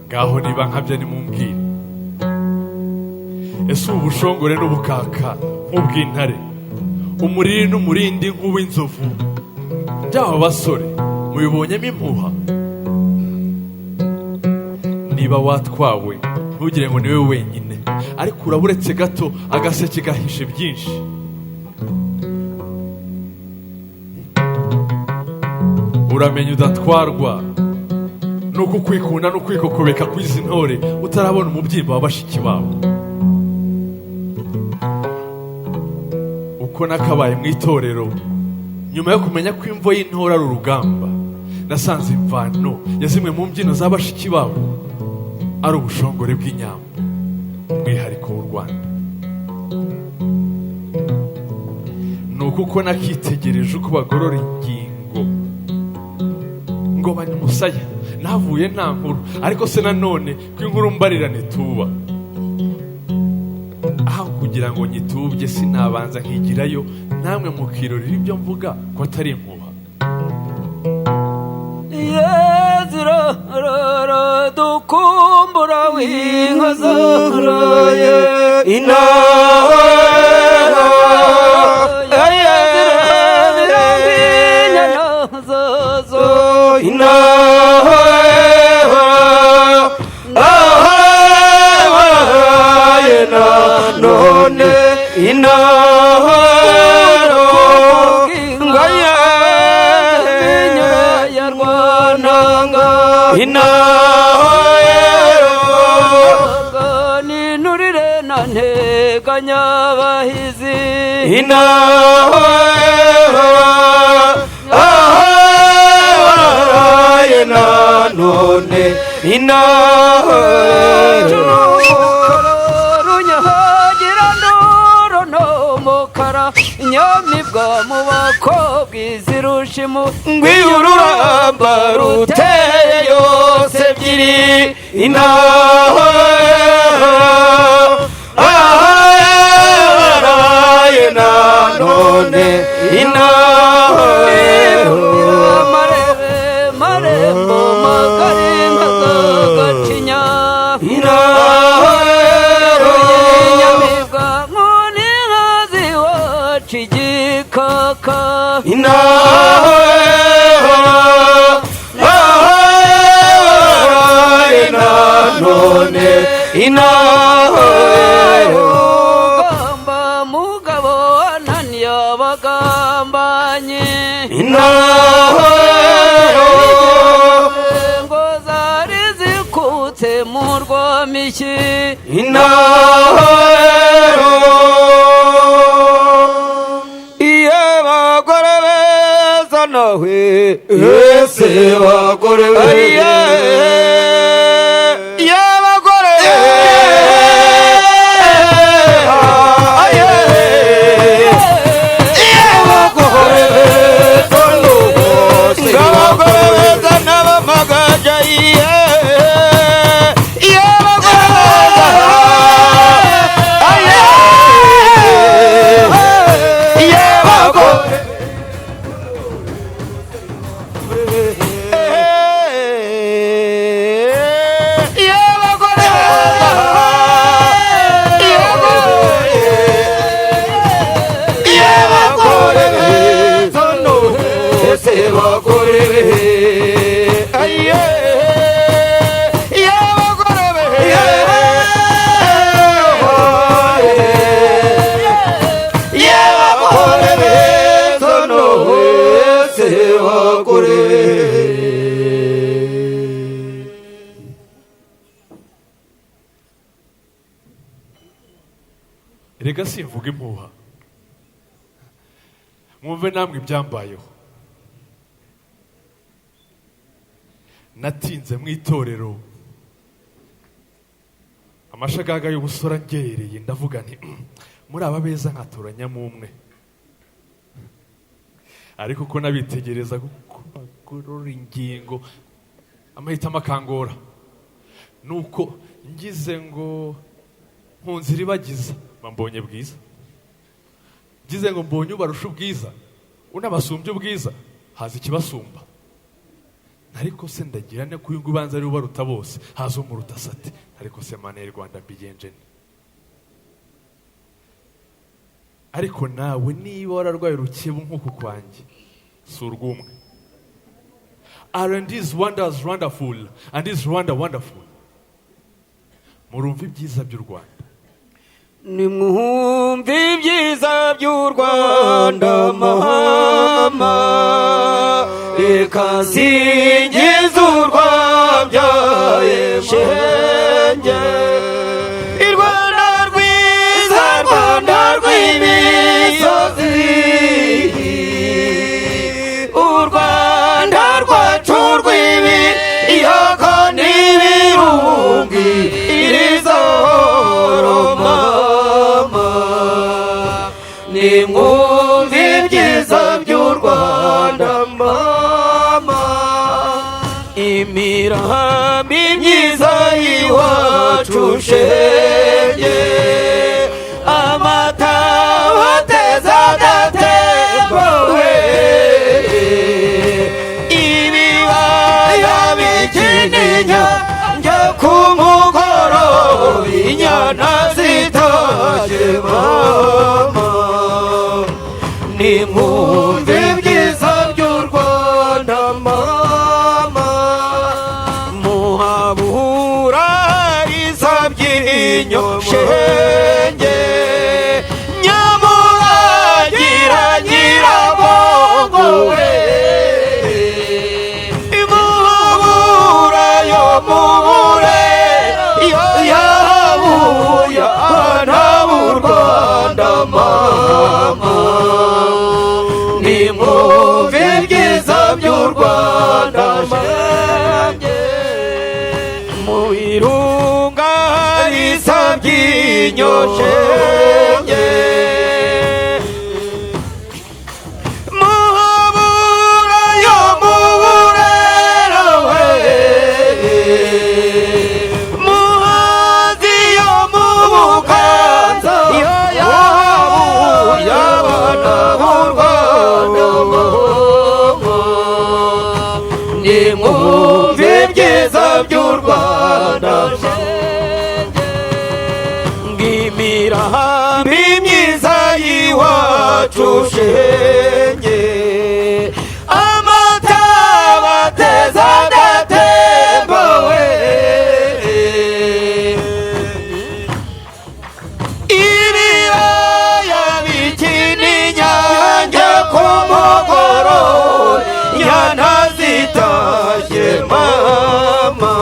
ngaho niba nkabya nimumbwire, ese ubu bushongore n'ubukaka nk'ubw'intare, umuriri n'umurindi nk'uw'inzovu, by'aba basore mubibonyemo impuha? Niba watwawe ntugire ngo niwe wenyine, ariko uraburetse gato agaseke gahishe byinshi. Uramenya udatwarwa nuko kwikunda no kwikokobeka kw'izi ntore utarabona umubyimba wa bashiki babo. Uko nakabaye mu itorero nyuma yo kumenya ko imvo y'intore ari urugamba, nasanze imvano ya zimwe mu mbyino za bashiki babo ari ubushongore bw'inyambo, umwihariko w'u Rwanda. Nuko uko nakitegereje uko bagorora ingingo ngo banye umusaya, navuye nta nkuru, ariko se nanone ko inkuru mbarira ntituba. Aho kugira ngo nyitubye sinabanza nkigirayo, namwe mukirorera ibyo mvuga ko atari impuha. Yezirara dukumbura w'inka zoroye inaha, yezirara inyana zazo inaha, none inaha ngaya ya Rwananga inaha ninurire na nteganya bahizi inaha none inaha inyamibwa mu bakobwa izirushimu, ngwiyururamba ruteye yose ebyiri inaha, none inaha marembo magari nkazagacinya inaha, inyamibwa nkuni nkaziwacu igikaka inaha, none inaha ugamba mugabo wananiye abagambanyi inaha, ngo zari zikutse mu rwamishyi inaha, iyo bagore beza nawe ese bagore beza Erega simvuga impuha, mwumve namwe ibyambayeho. Natinze mu itorero, amashagaga y'ubusora ngerereye, ndavuga nti muri aba beza nkatoranyamo umwe. Ariko uko nabitegereza bagorora ingingo, amahitamo akangora, nuko ngize ngo nkunzira ibagiza mbonye bwiza, ngize ngo mbonye ubarusha ubwiza unabasumbye ubwiza, haza ikibasumba. ariko se ndagira ne ko uyu ubanza ari ubaruta bose haza umuruta sate ariko se mana y'u Rwanda mbigenje ne ariko nawe niba wararwaye urukibu nk'uku kwanjye si urw'umwe. R&D is wonderful and is wonderful. Murumva ibyiza by'u Rwanda, nimwumve ibyiza by'u Rwanda mama, reka nsingize urwabyaye shenge. I Rwanda rwiza, Rwanda rw'imisozi, u Rwanda rwacu rw'ibiyaga n'ibirungi, irizahoro mama. Nimwumve ibyiza by'u Rwanda mama, imirambi myiza y'iwacu shenge, amata bateza adatemba we, ibibaya bikininya njya ku mugoroba, inyana zitaje mama. Nimwumve ibyiza by'u Rwanda mama, muhabura isabyinyo shenge, nyamuragira nyirabongo we, imuhabura yo mubure iyo yahabuye abana b'u Rwanda mama. Nimwumve ibyiza by'u Rwanda shenge, mu birunga isabyinyo shenge, muhabura yo mu burera we, muhazi yo mu buganza iyo yahabuye abana b'u Rwanda mama. Nimwumve ibyiza by'u Rwanda shenge, ng'imirambi myiza y'iwacu shenge, amata bateza adatemba we, ibibaya bikininya njya ku mugoroba, inyana zitaje mama.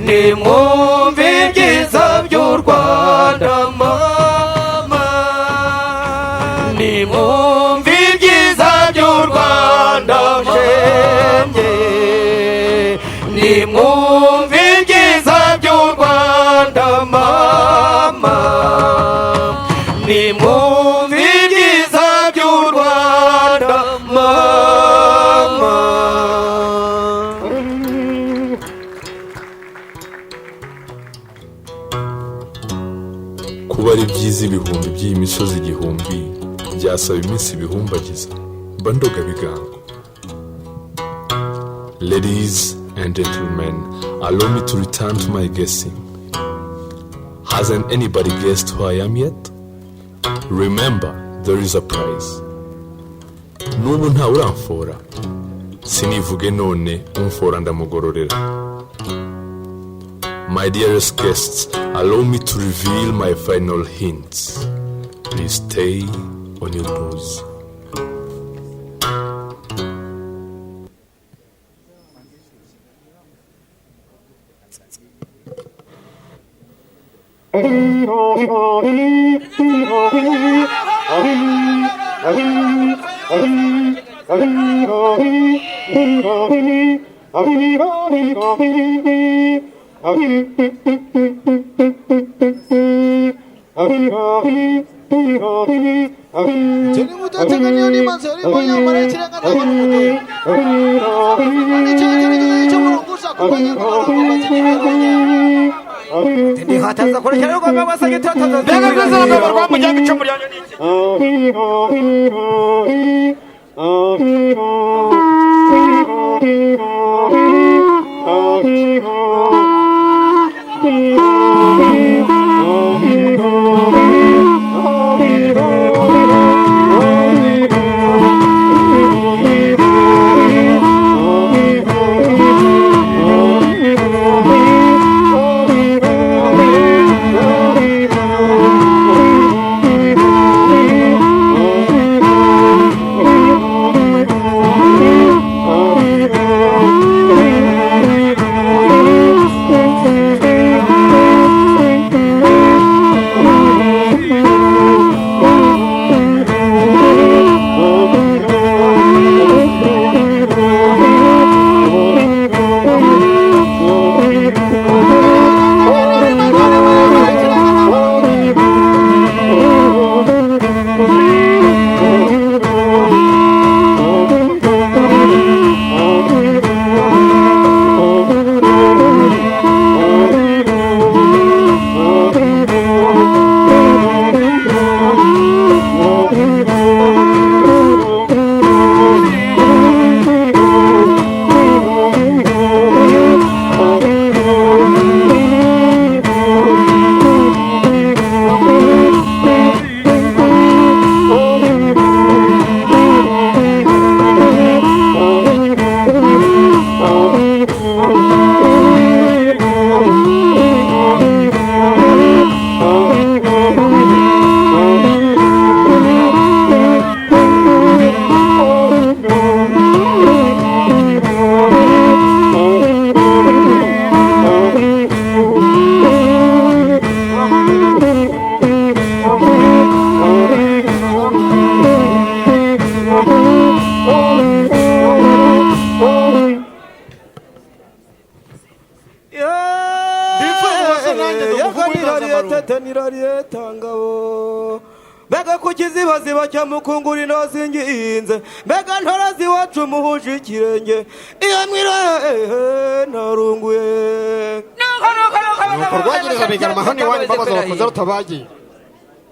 Nimwumve ibyiza by'u Rwanda mama, nimwumve ibyiza by'u Rwanda shenge, nimwumve ibyiza by'u Rwanda mama, nimwumve ibyiza by'u Rwanda mama. kuba ari byiza ibihumbi by'iyi misozi igihumbi byasaba iminsi ibihumbagiza mba ndoga bigango. Ladies and gentlemen, allow me to return to my guessing. Hasn't anybody guessed who I am yet? Remember, there is a prize. N'ubu ntawe uramfora, sinivuge none umfora ndamugororera. My dearest guests, allow me to reveal my final hints. Please stay on your toes. Jadi mudah jangan yang dimaksud banyak mana silakan awal mudah. Ini jangan cuma rusak banyak Tindi hata za kuri cyane rwamba basage tata mbega rweza rwamba rwamba cyangwa icumuri yanjye niki mbega ku kizibaziba cya mukunguri nazinginze mbega ntorazi iwacu muhuje ikirenge iyo mwira narunguye nuko rwagiriza bigarama hano iwanyu mbabaza bakoze rutabagiye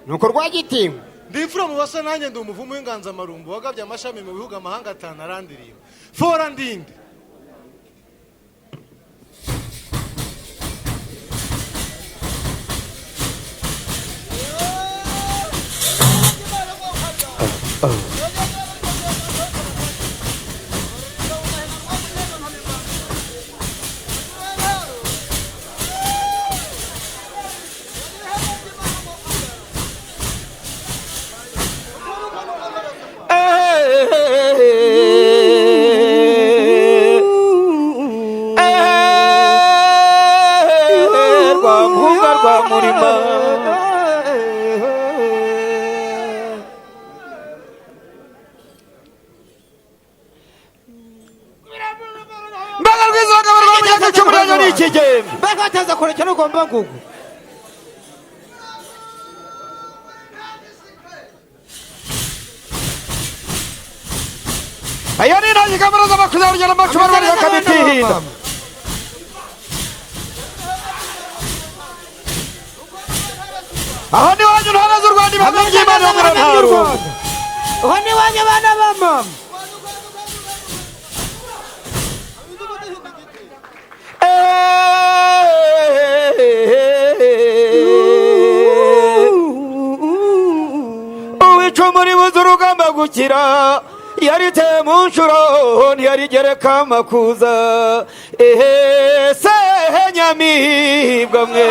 nuko rwagitinywa ndi imfura mu basa nanjye ndi umuvumo w'inganzamarumbu wagabye amashami mu bihugu amahanga atanu arandiriye fora ndinde mbega kurekera ugomba ngugu ayo ni nanjye kamera z'abakuze urugero amacu bari bakabitihinda aho ni wanyu ntara z'u Rwanda ibihamya by'Imana yo muri ntaro aho ni wanyu bana ba mama uwicumu ribuze urugamba gukira yariteye mu nshuro ntiyarigereka amakuza sehe nyamibwa mwe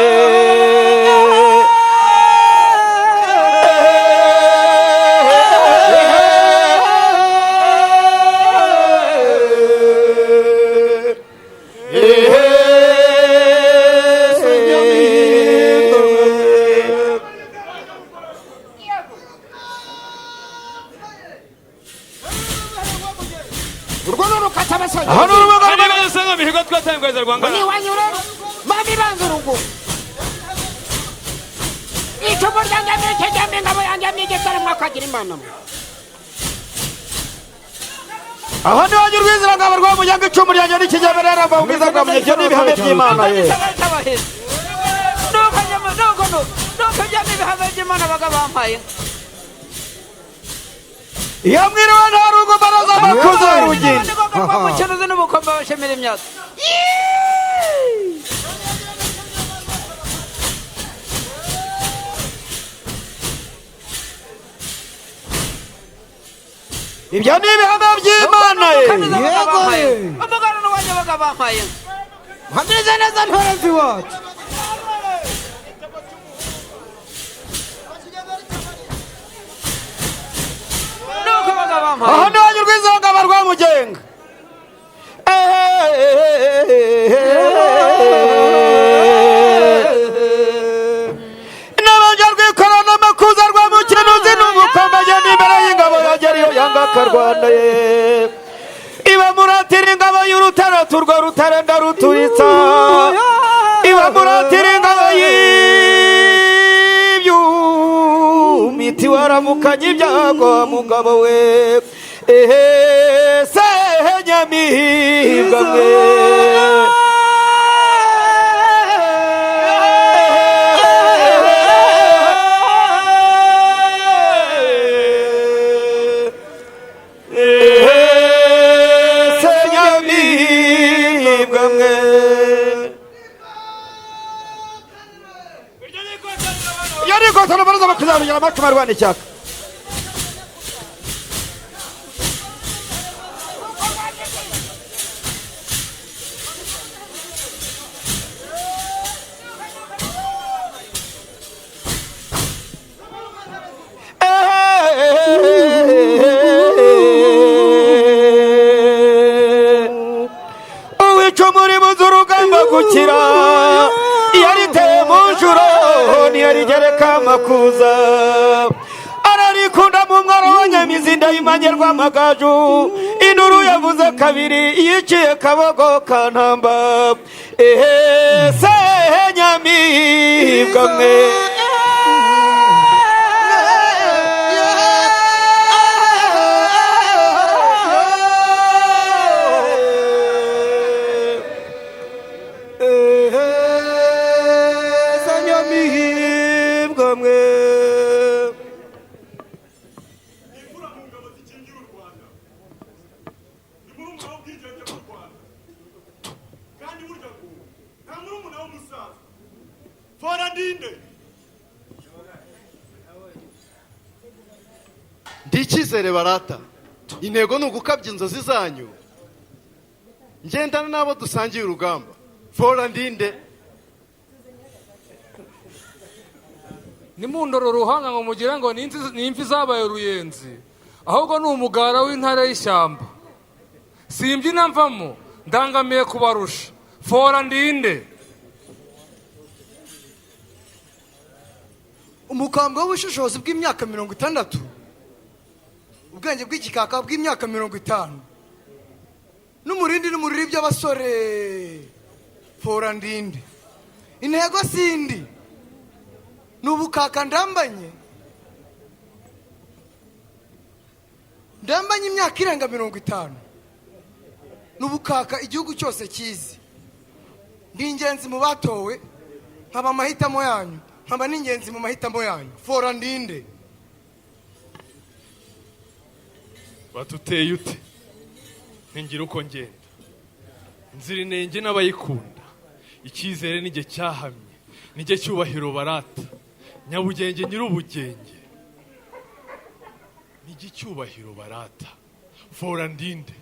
aho ni urubuga rw'abasanga mihigo twatangwaza rwangana ni wanyura mami banza urugo icumu ryanjye n'ikijyamye ngabo yanjye n'igitare mwakagira imana aho ni wanyu rwizira ngabo rw'umuryango icumu ryanjye n'ikijyamye rero mva ubwiza bwa munyejo n'ibihamya by'Imana ye nuko jyamo ibihamya by'Imana baga bampaye iyo mwiriwe nta rugo baraza amakuza y'urugendo mukenuzi n'ubukombe bashemera imyaka ibyo ni ibihano by'imana ye yego umugano n'uwanjye bagabampaye hameze neza ntore z'iwacu nuko bagabampaye aha ni wanyu rw'izongaba rwa mugenga n'abanje rwikorana amakuza rwa mukenuzi n'ubukombe agenda imbere y'ingabo yagera yanga akarwana ye iba muratira ingabo y'urutare turwo rutare ndaruturitsa iba muratira ingabo y'ibyumiti waramukanye ibyago mugabo we sehe nyamihibwa mwe sana baraza bakuzabira amakama rwanda cyaka uwicumuri muzurugamba gukira yariteye mu njuro ntiyarigereka amakuza ararikunda mu mwaro wa nyamizi ndayimanye rw'amagaju induru yavuze kabiri yiciye kabogo kantamba sehe nyamibwa mwe Ndicyizere barata intego ni ugukabya inzozi zanyu ngendana n'abo dusangiye urugamba fora ndinde nimundoro ruhanga ngo mugira ngo ni imvi zabaye uruyenzi ahubwo ni umugara w'intare y'ishyamba simbyina mvamo ndangamiye kubarusha fora ndinde umukambwe w'ubushishozi bw'imyaka 60 ubwenge bw'igikaka bw'imyaka 50 n'umurindi n'umuriri by'abasore fora ndinde intego sindi n'ubukaka ndambanye imyaka irenga 50 n'ubukaka igihugu cyose kizi ndi ingenzi mu batowe nkaba amahitamo yanyu nkaba n'ingenzi mu mahitamo yanyu fora ndinde batuteye ute ntingira uko ngenda inzira inenge n'abayikunda icyizere nijye cyahamye nijye cyubahiro barata nyabugenge nyir'ubugenge nijye cyubahiro barata fora ndinde